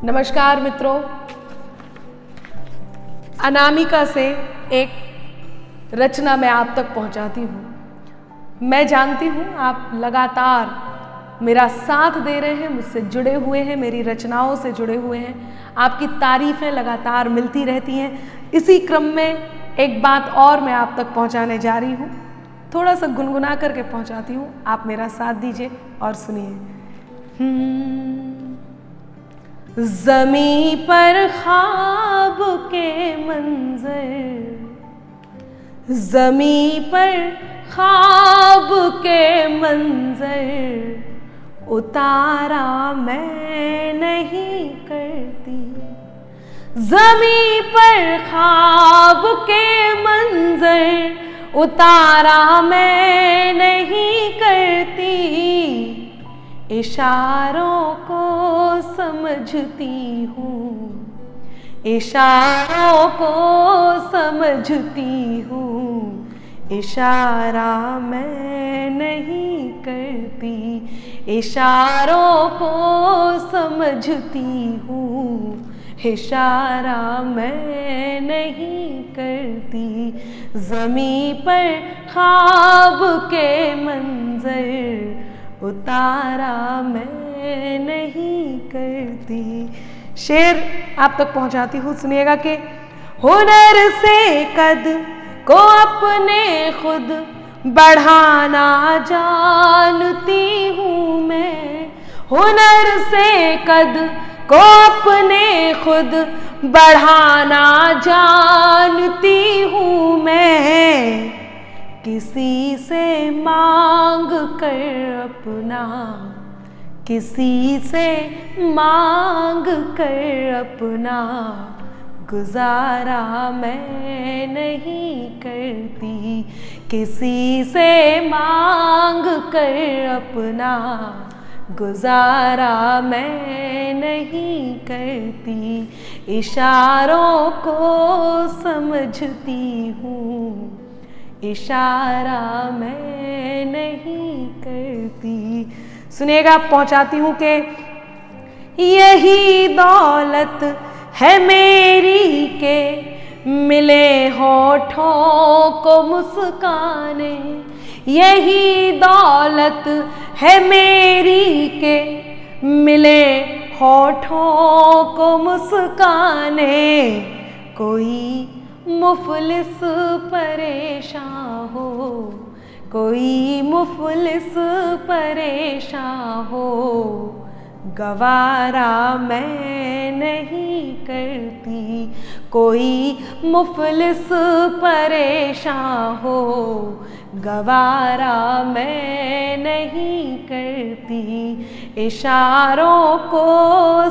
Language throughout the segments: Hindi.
नमस्कार मित्रों, अनामिका से एक रचना मैं आप तक पहुंचाती हूँ। मैं जानती हूँ आप लगातार मेरा साथ दे रहे हैं, मुझसे जुड़े हुए हैं, मेरी रचनाओं से जुड़े हुए हैं। आपकी तारीफ़ें लगातार मिलती रहती हैं। इसी क्रम में एक बात और मैं आप तक पहुंचाने जा रही हूँ। थोड़ा सा गुनगुना करके पहुंचाती हूँ, आप मेरा साथ दीजिए और सुनिए। ज़मीं पर ख्वाब के मंज़र, ज़मीं पर ख्वाब के मंज़र उतारा मैं नहीं करती। ज़मीं पर ख्वाब के मंज़र उतारा मैं नहीं करती। इशारों को समझती हूँ, इशारों को समझती हूँ, इशारा मैं नहीं करती। इशारों को समझती हूँ, इशारा मैं नहीं करती। ज़मीं पर ख्वाब के मंज़र उतारा मैं नहीं करती। शेर आप तक पहुंचाती हूँ, सुनिएगा कि हुनर से कद को अपने खुद बढ़ाना जानती हूँ मैं। हुनर से कद को अपने खुद बढ़ाना जानती हूँ मैं। किसी से मांग कर अपना, किसी से मांग कर अपना गुजारा मैं नहीं करती। किसी से मांग कर अपना गुजारा मैं नहीं करती। इशारों को समझती हूँ, इशारा मैं नहीं करती। सुनिएगा, पहुंचाती हूँ कि यही दौलत है मेरी के मिले होठों को मुस्काने। यही दौलत है मेरी के मिले होठों को मुस्काने। कोई मुफलिस परेशान हो, कोई मुफलिस परेशान हो, गवारा मैं नहीं करती। कोई मुफलिस परेशान हो, गवारा मैं नहीं करती। इशारों को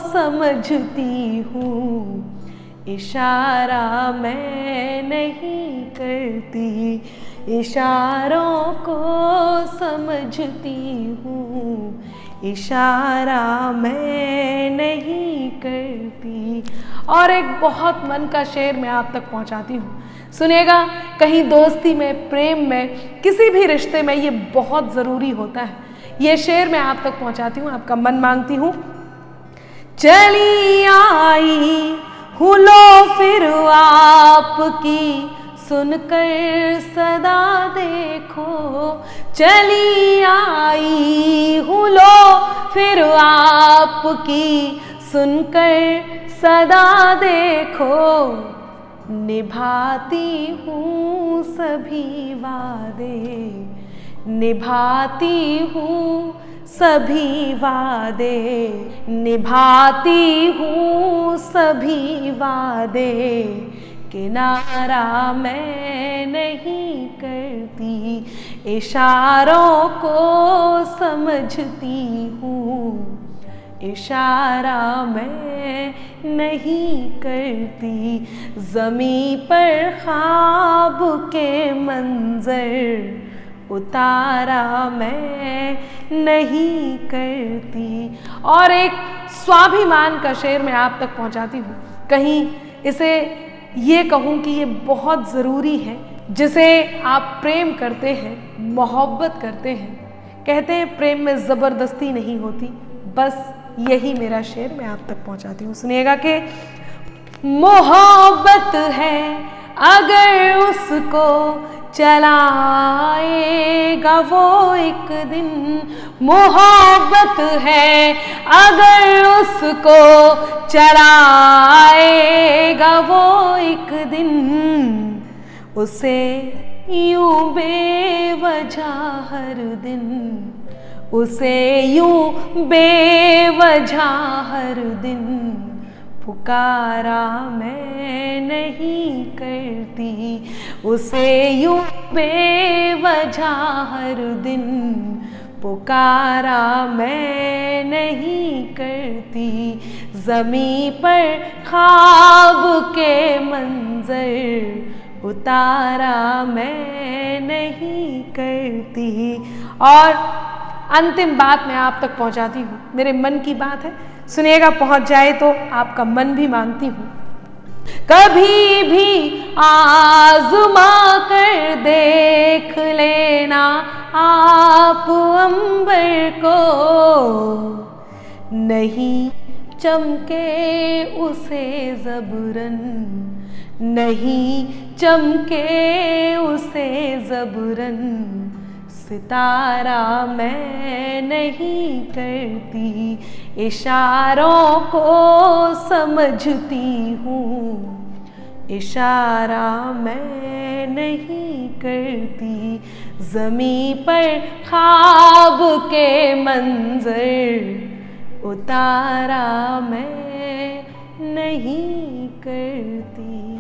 समझती हूँ, इशारा मैं नहीं करती। इशारों को समझती हूँ, इशारा मैं नहीं करती। और एक बहुत मन का शेर मैं आप तक पहुँचाती हूँ, सुनिएगा। कहीं दोस्ती में, प्रेम में, किसी भी रिश्ते में ये बहुत ज़रूरी होता है। ये शेर मैं आप तक पहुँचाती हूँ, आपका मन मांगती हूँ। चली आई हूँ लो फिर आपकी सुनकर सदा देखो। चली आई हूँ लो फिर आपकी सुनकर सदा देखो। निभाती हूँ सभी वादे, निभाती हूँ सभी वादे, निभाती हूँ सभी वादे। किनारा मैं नहीं करती। इशारों को समझती हूँ, इशारा मैं नहीं करती। ज़मीं पर ख्वाब के मंज़र उतारा मैं नहीं करती। और एक स्वाभिमान का शेर मैं आप तक पहुंचाती हूँ। कहीं इसे ये कहूँ कि ये बहुत ज़रूरी है, जिसे आप प्रेम करते हैं, मोहब्बत करते हैं। कहते हैं प्रेम में ज़बरदस्ती नहीं होती, बस यही मेरा शेर मैं आप तक पहुंचाती हूँ। सुनिएगा कि मोहब्बत है अगर उसको चलाएगा वो एक दिन, मोहब्बत है अगर उसको चलाएगा वो एक दिन, उसे यूं बेवजह हर दिन, उसे यूं बेवजह हर दिन पुकारा मैं नहीं करती, उसे यूं बेवजह हर दिन पुकारा मैं नहीं करती। ज़मीं पर ख्वाब के मंजर उतारा मैं नहीं करती। और अंतिम बात मैं आप तक पहुंचाती हूँ, मेरे मन की बात है, सुनिएगा, पहुंच जाए तो आपका मन भी मांगती हूँ। कभी भी आज़मा कर देख लेना आप अंबर को, नहीं चमके उसे ज़बरन, नहीं चमके उसे ज़बरन, सितारा मैं नहीं करती, इशारों को समझती हूँ, इशारा मैं नहीं करती। ज़मीं पर ख्वाब के मंजर उतारा मैं नहीं करती।